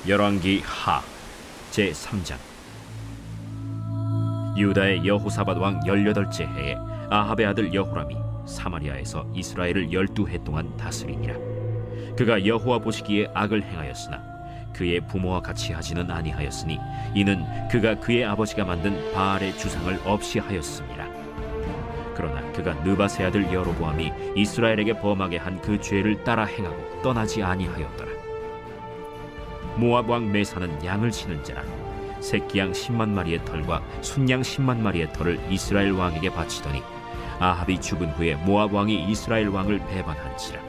열왕기 하 제3장. 유다의 여호사밧 왕 18째 해에 아합의 아들 여호람이 사마리아에서 이스라엘을 12해 동안 다스리니라. 그가 여호와 보시기에 악을 행하였으나 그의 부모와 같이 하지는 아니하였으니 이는 그가 그의 아버지가 만든 바알의 주상을 없이 하였습니다. 그러나 그가 느밧의 아들 여로보암이 이스라엘에게 범하게 한 그 죄를 따라 행하고 떠나지 아니하였더라. 모압 왕 메사는 양을 치는 자라 새끼양 10만 마리의 털과 순양 10만 마리의 털을 이스라엘 왕에게 바치더니 아합이 죽은 후에 모압 왕이 이스라엘 왕을 배반한지라.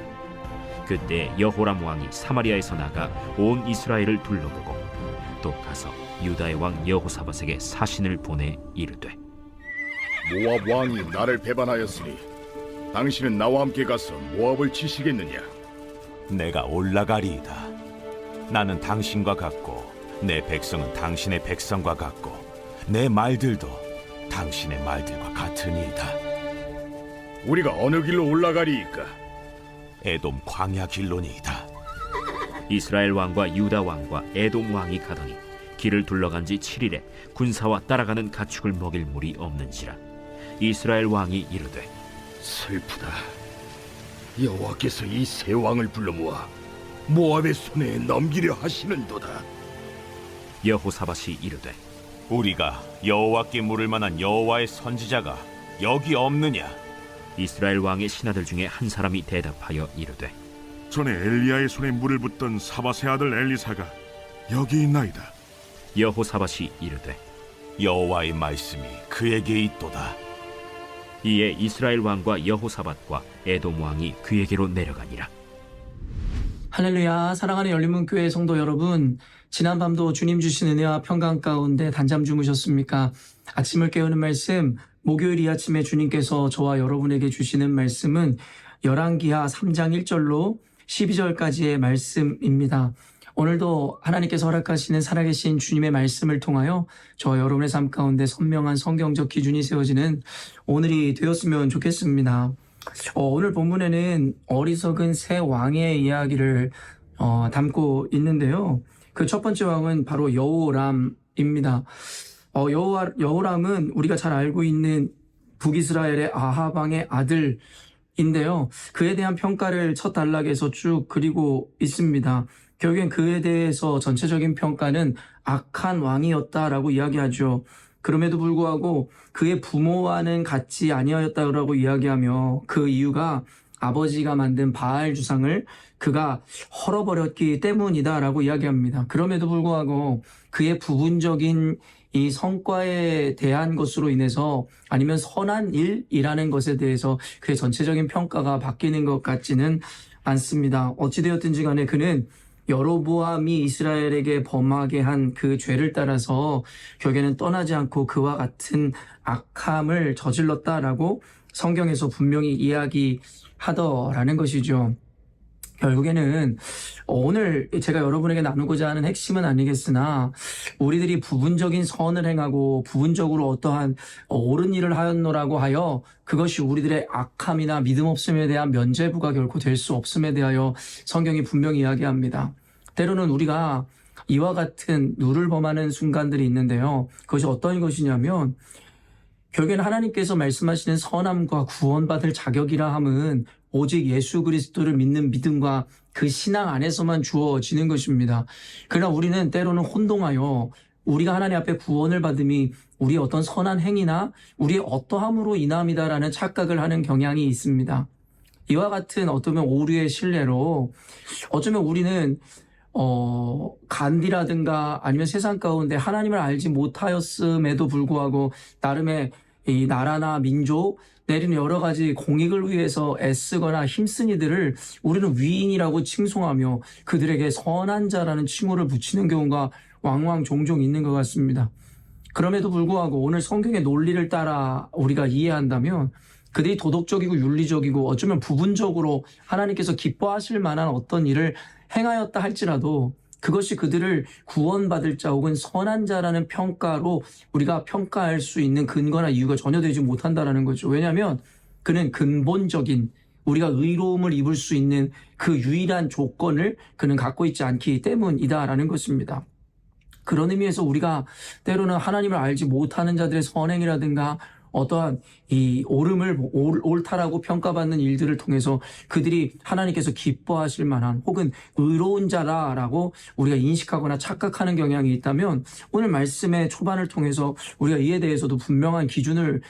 그때 여호람 왕이 사마리아에서 나가 온 이스라엘을 둘러보고 또 가서 유다의 왕 여호사밧에게 사신을 보내 이르되, 모압 왕이 나를 배반하였으니 당신은 나와 함께 가서 모압을 치시겠느냐? 내가 올라가리이다. 나는 당신과 같고 내 백성은 당신의 백성과 같고 내 말들도 당신의 말들과 같으니이다. 우리가 어느 길로 올라가리이까? 에돔 광야 길로니이다. 이스라엘 왕과 유다 왕과 에돔 왕이 가더니 길을 둘러간 지 7일에 군사와 따라가는 가축을 먹일 물이 없는지라. 이스라엘 왕이 이르되, 슬프다. 여호와께서 이 세 왕을 불러 모아 모압의 손에 넘기려 하시는도다. 여호사밧이 이르되, 우리가 여호와께 물을 만한 여호와의 선지자가 여기 없느냐? 이스라엘 왕의 신하들 중에 한 사람이 대답하여 이르되, 전에 엘리야의 손에 물을 붓던 사밧의 아들 엘리사가 여기 있나이다. 여호사밧이 이르되, 여호와의 말씀이 그에게 있도다. 이에 이스라엘 왕과 여호사밧과 에돔 왕이 그에게로 내려가니라. 할렐루야. 사랑하는 열린문교회 성도 여러분, 지난밤도 주님 주신 은혜와 평강 가운데 단잠 주무셨습니까? 아침을 깨우는 말씀, 목요일 이 아침에 주님께서 저와 여러분에게 주시는 말씀은 열왕기하 3장 1절로 12절까지의 말씀입니다. 오늘도 하나님께서 허락하시는 살아계신 주님의 말씀을 통하여 저와 여러분의 삶 가운데 선명한 성경적 기준이 세워지는 오늘이 되었으면 좋겠습니다. 오늘 본문에는 어리석은 세 왕의 이야기를 담고 있는데요. 그 첫 번째 왕은 바로 여호람입니다. 여호람은 우리가 잘 알고 있는 북이스라엘의 아합 왕의 아들인데요. 그에 대한 평가를 첫 단락에서 쭉 그리고 있습니다. 결국엔 그에 대해서 전체적인 평가는 악한 왕이었다라고 이야기하죠. 그럼에도 불구하고 그의 부모와는 같지 아니하였다라고 이야기하며 그 이유가 아버지가 만든 바알 주상을 그가 헐어버렸기 때문이다라고 이야기합니다. 그럼에도 불구하고 그의 부분적인 이 성과에 대한 것으로 인해서 아니면 선한 일이라는 것에 대해서 그의 전체적인 평가가 바뀌는 것 같지는 않습니다. 어찌되었든지 간에 그는 여로보암이 이스라엘에게 범하게 한 그 죄를 따라서 결국에는 떠나지 않고 그와 같은 악함을 저질렀다라고 성경에서 분명히 이야기하더라는 것이죠. 결국에는 오늘 제가 여러분에게 나누고자 하는 핵심은 아니겠으나 우리들이 부분적인 선을 행하고 부분적으로 어떠한 옳은 일을 하였노라고 하여 그것이 우리들의 악함이나 믿음 없음에 대한 면죄부가 결코 될 수 없음에 대하여 성경이 분명히 이야기합니다. 때로는 우리가 이와 같은 누를 범하는 순간들이 있는데요. 그것이 어떤 것이냐면 결국에는 하나님께서 말씀하시는 선함과 구원받을 자격이라 함은 오직 예수 그리스도를 믿는 믿음과 그 신앙 안에서만 주어지는 것입니다. 그러나 우리는 때로는 혼동하여 우리가 하나님 앞에 구원을 받음이 우리의 어떤 선한 행위나 우리의 어떠함으로 인함이다라는 착각을 하는 경향이 있습니다. 이와 같은 어쩌면 오류의 신뢰로 어쩌면 우리는 간디라든가 아니면 세상 가운데 하나님을 알지 못하였음에도 불구하고 나름의 이 나라나 민족 내리는 여러 가지 공익을 위해서 애쓰거나 힘쓴 이들을 우리는 위인이라고 칭송하며 그들에게 선한 자라는 칭호를 붙이는 경우가 왕왕 종종 있는 것 같습니다. 그럼에도 불구하고 오늘 성경의 논리를 따라 우리가 이해한다면 그들이 도덕적이고 윤리적이고 어쩌면 부분적으로 하나님께서 기뻐하실 만한 어떤 일을 행하였다 할지라도 그것이 그들을 구원받을 자 혹은 선한 자라는 평가로 우리가 평가할 수 있는 근거나 이유가 전혀 되지 못한다는 거죠. 왜냐하면 그는 근본적인 우리가 의로움을 입을 수 있는 그 유일한 조건을 그는 갖고 있지 않기 때문이다라는 것입니다. 그런 의미에서 우리가 때로는 하나님을 알지 못하는 자들의 선행이라든가 어떠한 이 옳다라고 평가받는 일들을 통해서 그들이 하나님께서 기뻐하실 만한 혹은 의로운 자라라고 우리가 인식하거나 착각하는 경향이 있다면 오늘 말씀의 초반을 통해서 우리가 이에 대해서도 분명한 기준을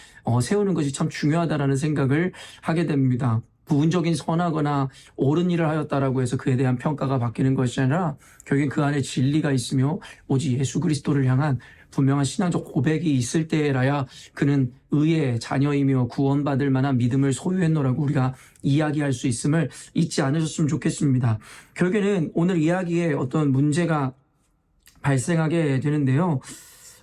세우는 것이 참 중요하다라는 생각을 하게 됩니다. 부분적인 선하거나 옳은 일을 하였다라고 해서 그에 대한 평가가 바뀌는 것이 아니라 결국엔 그 안에 진리가 있으며 오직 예수 그리스도를 향한 분명한 신앙적 고백이 있을 때라야 그는 의의 자녀이며 구원받을 만한 믿음을 소유했노라고 우리가 이야기할 수 있음을 잊지 않으셨으면 좋겠습니다. 결국에는 오늘 이야기에 어떤 문제가 발생하게 되는데요.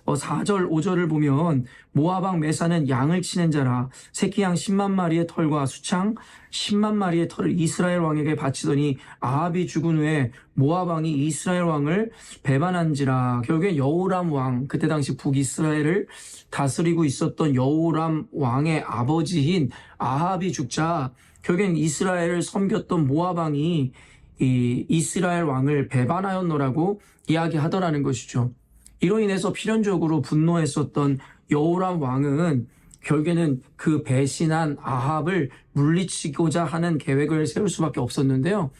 4절, 5절을 보면 모압 왕 메사는 양을 치는 자라 새끼 양 10만 마리의 털과 수창 10만 마리의 털을 이스라엘 왕에게 바치더니 아합이 죽은 후에 모압 왕이 이스라엘 왕을 배반한지라. 결국엔 여호람 왕, 그때 당시 북이스라엘을 다스리고 있었던 여호람 왕의 아버지인 아합이 죽자 결국엔 이스라엘을 섬겼던 모압 왕이 이 이스라엘 왕을 배반하였노라고 이야기하더라는 것이죠. 이로 인해서 필연적으로 분노했었던 여호람 왕은 결국에는 그 배신한 아합을 물리치고자 하는 계획을 세울 수밖에 없었는데요.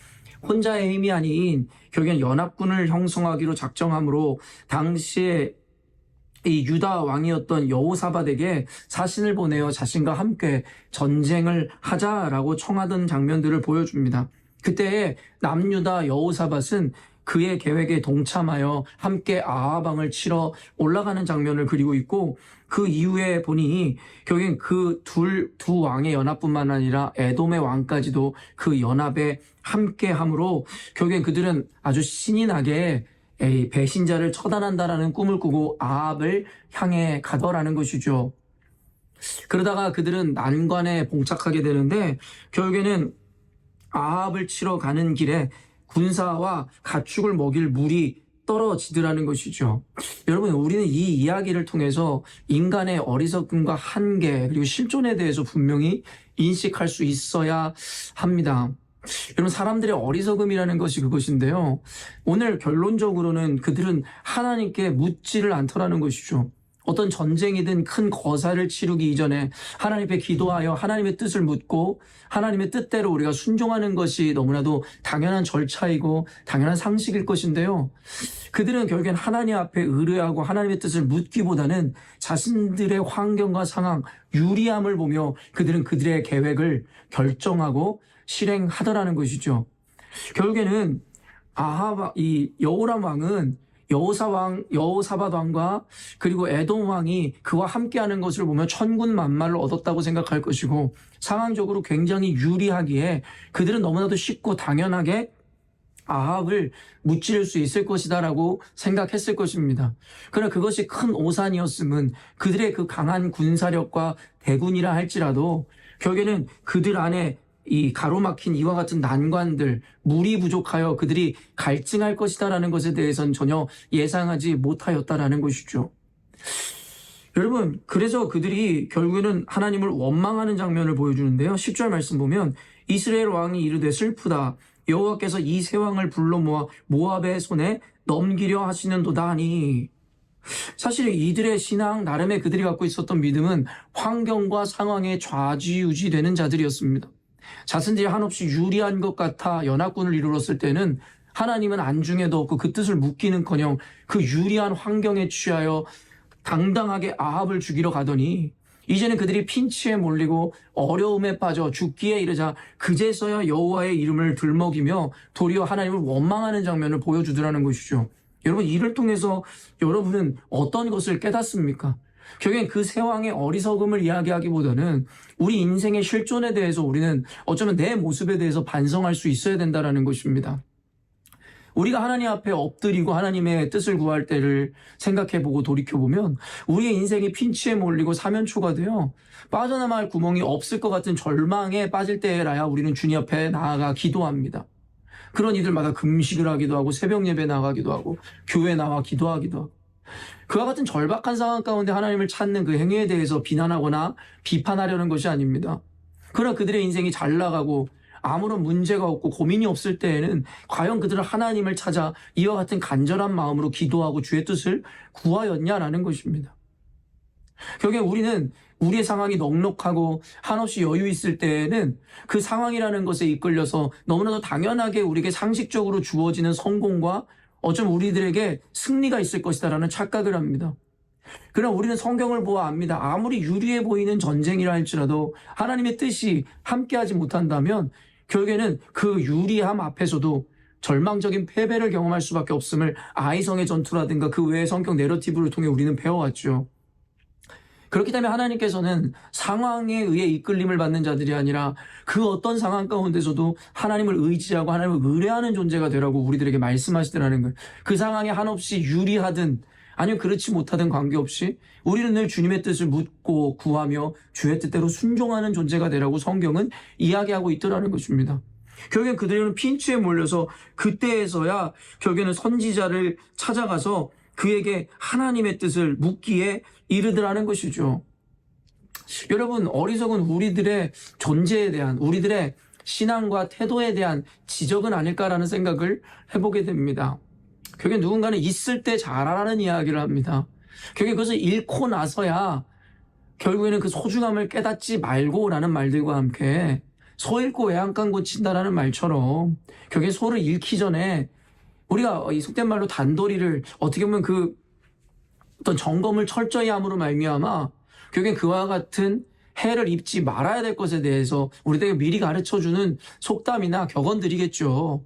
혼자의 힘이 아닌 결국엔 연합군을 형성하기로 작정함으로 당시에 이 유다 왕이었던 여호사밧에게 사신을 보내어 자신과 함께 전쟁을 하자라고 청하던 장면들을 보여줍니다. 그때 남유다 여호사밧은 그의 계획에 동참하여 함께 아합 왕을 치러 올라가는 장면을 그리고 있고 그 이후에 보니 결국엔 그 두 왕의 연합뿐만 아니라 에돔의 왕까지도 그 연합에 함께함으로 결국엔 그들은 아주 신이 나게 배신자를 처단한다라는 꿈을 꾸고 아합을 향해 가더라는 것이죠. 그러다가 그들은 난관에 봉착하게 되는데 결국에는 아합을 치러 가는 길에 군사와 가축을 먹일 물이 떨어지더라는 것이죠. 여러분, 우리는 이 이야기를 통해서 인간의 어리석음과 한계 그리고 실존에 대해서 분명히 인식할 수 있어야 합니다. 여러분, 사람들의 어리석음이라는 것이 그것인데요. 오늘 결론적으로는 그들은 하나님께 묻지를 않더라는 것이죠. 어떤 전쟁이든 큰 거사를 치르기 이전에 하나님 앞에 기도하여 하나님의 뜻을 묻고 하나님의 뜻대로 우리가 순종하는 것이 너무나도 당연한 절차이고 당연한 상식일 것인데요. 그들은 결국엔 하나님 앞에 의뢰하고 하나님의 뜻을 묻기보다는 자신들의 환경과 상황, 유리함을 보며 그들은 그들의 계획을 결정하고 실행하더라는 것이죠. 결국에는 이 여호람 왕은 여호사밧 왕과 그리고 에돔 왕이 그와 함께하는 것을 보면 천군 만마를 얻었다고 생각할 것이고 상황적으로 굉장히 유리하기에 그들은 너무나도 쉽고 당연하게 아합을 무찌를 수 있을 것이다라고 생각했을 것입니다. 그러나 그것이 큰 오산이었음은 그들의 그 강한 군사력과 대군이라 할지라도 결국에는 그들 안에 이 가로막힌 이와 같은 난관들, 물이 부족하여 그들이 갈증할 것이다라는 것에 대해서는 전혀 예상하지 못하였다라는 것이죠. 여러분, 그래서 그들이 결국에는 하나님을 원망하는 장면을 보여주는데요. 10절 말씀 보면 이스라엘 왕이 이르되 슬프다. 여호와께서 이 세 왕을 불러 모아 모압의 손에 넘기려 하시는도다 하니. 사실 이들의 신앙, 나름의 그들이 갖고 있었던 믿음은 환경과 상황에 좌지우지되는 자들이었습니다. 자신들이 한없이 유리한 것 같아 연합군을 이루었을 때는 하나님은 안중에도 없고 그 뜻을 묻기는커녕 그 유리한 환경에 취하여 당당하게 아합을 죽이러 가더니 이제는 그들이 핀치에 몰리고 어려움에 빠져 죽기에 이르자 그제서야 여호와의 이름을 들먹이며 도리어 하나님을 원망하는 장면을 보여주더라는 것이죠. 여러분, 이를 통해서 여러분은 어떤 것을 깨닫습니까? 결국엔 그 세 왕의 어리석음을 이야기하기보다는 우리 인생의 실존에 대해서 우리는 어쩌면 내 모습에 대해서 반성할 수 있어야 된다는 것입니다. 우리가 하나님 앞에 엎드리고 하나님의 뜻을 구할 때를 생각해보고 돌이켜보면 우리의 인생이 핀치에 몰리고 사면초가 되어 빠져나갈 구멍이 없을 것 같은 절망에 빠질 때라야 우리는 주님 앞에 나아가 기도합니다. 그런 이들마다 금식을 하기도 하고 새벽 예배 나가기도 하고 교회 나와 기도하기도 하고 그와 같은 절박한 상황 가운데 하나님을 찾는 그 행위에 대해서 비난하거나 비판하려는 것이 아닙니다. 그러나 그들의 인생이 잘 나가고 아무런 문제가 없고 고민이 없을 때에는 과연 그들은 하나님을 찾아 이와 같은 간절한 마음으로 기도하고 주의 뜻을 구하였냐라는 것입니다. 결국에 우리는 우리의 상황이 넉넉하고 한없이 여유 있을 때에는 그 상황이라는 것에 이끌려서 너무나도 당연하게 우리에게 상식적으로 주어지는 성공과 어쩜 우리들에게 승리가 있을 것이다라는 착각을 합니다. 그러나 우리는 성경을 보아 압니다. 아무리 유리해 보이는 전쟁이라 할지라도 하나님의 뜻이 함께하지 못한다면 결국에는 그 유리함 앞에서도 절망적인 패배를 경험할 수밖에 없음을 아이성의 전투라든가 그 외의 성경 내러티브를 통해 우리는 배워왔죠. 그렇기 때문에 하나님께서는 상황에 의해 이끌림을 받는 자들이 아니라 그 어떤 상황 가운데서도 하나님을 의지하고 하나님을 의뢰하는 존재가 되라고 우리들에게 말씀하시더라는 거예요. 그 상황에 한없이 유리하든 아니면 그렇지 못하든 관계없이 우리는 늘 주님의 뜻을 묻고 구하며 주의 뜻대로 순종하는 존재가 되라고 성경은 이야기하고 있더라는 것입니다. 결국엔 그들은 핀치에 몰려서 그때에서야 결국에는 선지자를 찾아가서 그에게 하나님의 뜻을 묻기에 이르더라는 것이죠. 여러분, 어리석은 우리들의 존재에 대한, 우리들의 신앙과 태도에 대한 지적은 아닐까라는 생각을 해보게 됩니다. 결국에 누군가는 있을 때 잘하라는 이야기를 합니다. 결국에 그것을 잃고 나서야 결국에는 그 소중함을 깨닫지 말고라는 말들과 함께 소 잃고 외양간 고친다라는 말처럼 결국에 소를 잃기 전에 우리가 이 속된 말로 단도리를 어떻게 보면 그 어떤 점검을 철저히 함으로 말미암아 결국엔 그와 같은 해를 입지 말아야 될 것에 대해서 우리에게 미리 가르쳐주는 속담이나 격언들이겠죠.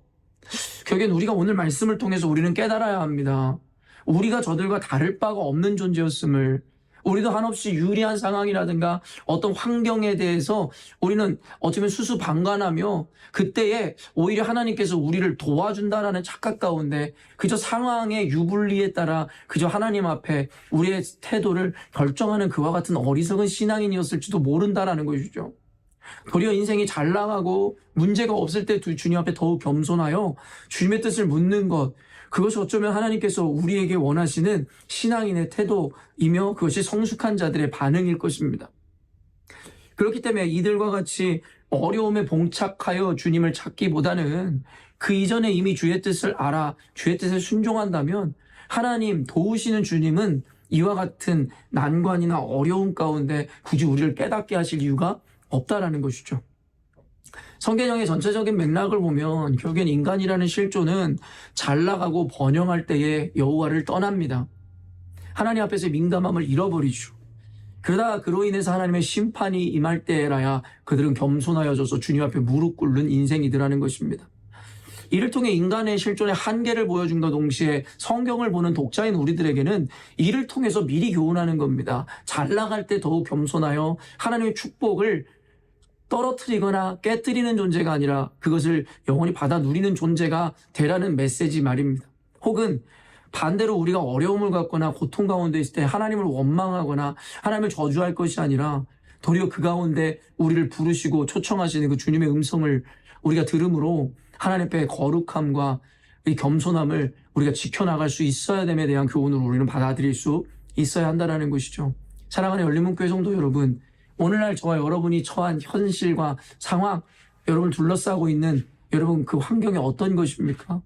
결국엔 우리가 오늘 말씀을 통해서 우리는 깨달아야 합니다. 우리가 저들과 다를 바가 없는 존재였음을, 우리도 한없이 유리한 상황이라든가 어떤 환경에 대해서 우리는 어쩌면 수수방관하며 그때에 오히려 하나님께서 우리를 도와준다라는 착각 가운데 그저 상황의 유불리에 따라 그저 하나님 앞에 우리의 태도를 결정하는 그와 같은 어리석은 신앙인이었을지도 모른다라는 것이죠. 도리어 인생이 잘 나가고 문제가 없을 때 주님 앞에 더욱 겸손하여 주님의 뜻을 묻는 것, 그것이 어쩌면 하나님께서 우리에게 원하시는 신앙인의 태도이며 그것이 성숙한 자들의 반응일 것입니다. 그렇기 때문에 이들과 같이 어려움에 봉착하여 주님을 찾기보다는 그 이전에 이미 주의 뜻을 알아 주의 뜻에 순종한다면 하나님 도우시는 주님은 이와 같은 난관이나 어려움 가운데 굳이 우리를 깨닫게 하실 이유가 없다라는 것이죠. 성경의 전체적인 맥락을 보면 결국엔 인간이라는 실존은 잘 나가고 번영할 때에 여호와를 떠납니다. 하나님 앞에서 민감함을 잃어버리죠. 그러다 그로 인해서 하나님의 심판이 임할 때라야 그들은 겸손하여져서 주님 앞에 무릎 꿇는 인생이더라는 것입니다. 이를 통해 인간의 실존의 한계를 보여준과 동시에 성경을 보는 독자인 우리들에게는 이를 통해서 미리 교훈하는 겁니다. 잘 나갈 때 더욱 겸손하여 하나님의 축복을 떨어뜨리거나 깨뜨리는 존재가 아니라 그것을 영원히 받아 누리는 존재가 되라는 메시지 말입니다. 혹은 반대로 우리가 어려움을 갖거나 고통 가운데 있을 때 하나님을 원망하거나 하나님을 저주할 것이 아니라 도리어 그 가운데 우리를 부르시고 초청하시는 그 주님의 음성을 우리가 들음으로 하나님 앞에 거룩함과 이 겸손함을 우리가 지켜나갈 수 있어야 됨에 대한 교훈을 우리는 받아들일 수 있어야 한다는 것이죠. 사랑하는 열린문교회 성도 여러분, 오늘날 저와 여러분이 처한 현실과 상황, 여러분을 둘러싸고 있는 여러분 그 환경이 어떤 것입니까?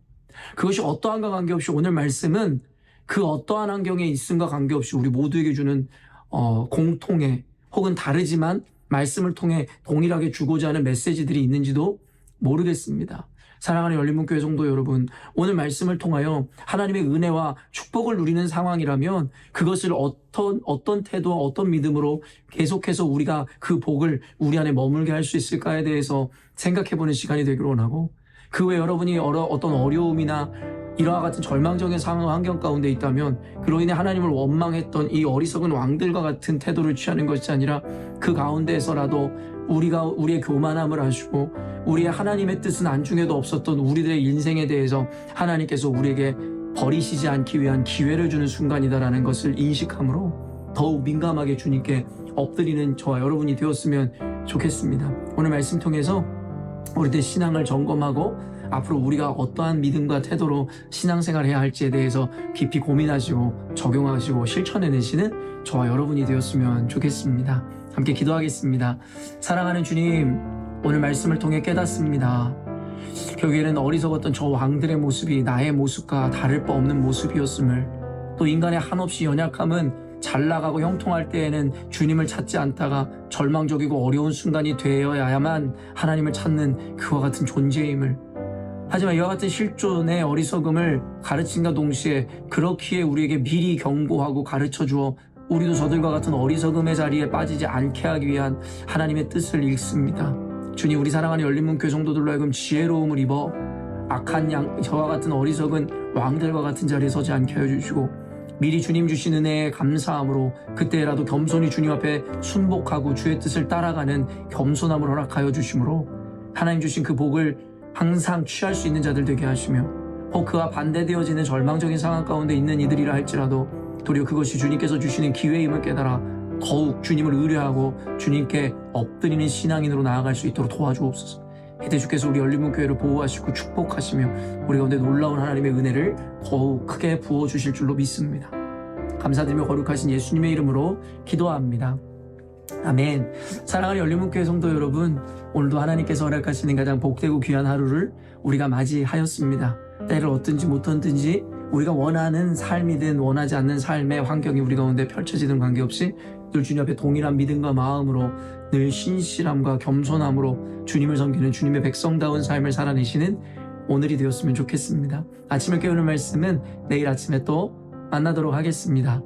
그것이 어떠한가 관계없이 오늘 말씀은 그 어떠한 환경에 있음과 관계없이 우리 모두에게 주는 공통의 혹은 다르지만 말씀을 통해 동일하게 주고자 하는 메시지들이 있는지도 모르겠습니다. 사랑하는 열린문교회 성도 여러분, 오늘 말씀을 통하여 하나님의 은혜와 축복을 누리는 상황이라면 그것을 어떤 태도와 어떤 믿음으로 계속해서 우리가 그 복을 우리 안에 머물게 할 수 있을까에 대해서 생각해보는 시간이 되기를 원하고, 그 외 여러분이 어떤 어려움이나 이와 같은 절망적인 상황 환경 가운데 있다면 그로 인해 하나님을 원망했던 이 어리석은 왕들과 같은 태도를 취하는 것이 아니라 그 가운데에서라도 우리가 우리의 교만함을 아시고 우리의 하나님의 뜻은 안중에도 없었던 우리들의 인생에 대해서 하나님께서 우리에게 버리시지 않기 위한 기회를 주는 순간이다라는 것을 인식함으로 더욱 민감하게 주님께 엎드리는 저와 여러분이 되었으면 좋겠습니다. 오늘 말씀 통해서 우리들 신앙을 점검하고 앞으로 우리가 어떠한 믿음과 태도로 신앙생활을 해야 할지에 대해서 깊이 고민하시고 적용하시고 실천해내시는 저와 여러분이 되었으면 좋겠습니다. 함께 기도하겠습니다. 사랑하는 주님, 오늘 말씀을 통해 깨닫습니다. 결국에는 어리석었던 저 왕들의 모습이 나의 모습과 다를 바 없는 모습이었음을, 또 인간의 한없이 연약함은 잘 나가고 형통할 때에는 주님을 찾지 않다가 절망적이고 어려운 순간이 되어야만 하나님을 찾는 그와 같은 존재임을, 하지만 이와 같은 실존의 어리석음을 가르침과 동시에 그렇기에 우리에게 미리 경고하고 가르쳐주어 우리도 저들과 같은 어리석음의 자리에 빠지지 않게 하기 위한 하나님의 뜻을 읽습니다. 주님, 우리 사랑하는 열린문교회 성도들로 하여금 지혜로움을 입어 악한 저와 같은 어리석은 왕들과 같은 자리에 서지 않게 하여 주시고, 미리 주님 주신 은혜에 감사함으로 그때라도 겸손히 주님 앞에 순복하고 주의 뜻을 따라가는 겸손함을 허락하여 주심으로 하나님 주신 그 복을 항상 취할 수 있는 자들 되게 하시며, 혹 그와 반대되어지는 절망적인 상황 가운데 있는 이들이라 할지라도 도리어 그것이 주님께서 주시는 기회임을 깨달아 더욱 주님을 의뢰하고 주님께 엎드리는 신앙인으로 나아갈 수 있도록 도와주옵소서. 이때 주께서 우리 열린문교회를 보호하시고 축복하시며 우리 가운데 놀라운 하나님의 은혜를 더욱 크게 부어주실 줄로 믿습니다. 감사드리며 거룩하신 예수님의 이름으로 기도합니다. 아멘. 사랑하는 열린문교회 성도 여러분, 오늘도 하나님께서 허락하시는 가장 복되고 귀한 하루를 우리가 맞이하였습니다. 때를 어떤지 못하든지 우리가 원하는 삶이든 원하지 않는 삶의 환경이 우리 가운데 펼쳐지는 관계없이 늘 주님 앞에 동일한 믿음과 마음으로 늘 신실함과 겸손함으로 주님을 섬기는 주님의 백성다운 삶을 살아내시는 오늘이 되었으면 좋겠습니다. 아침을 깨우는 말씀은 내일 아침에 또 만나도록 하겠습니다.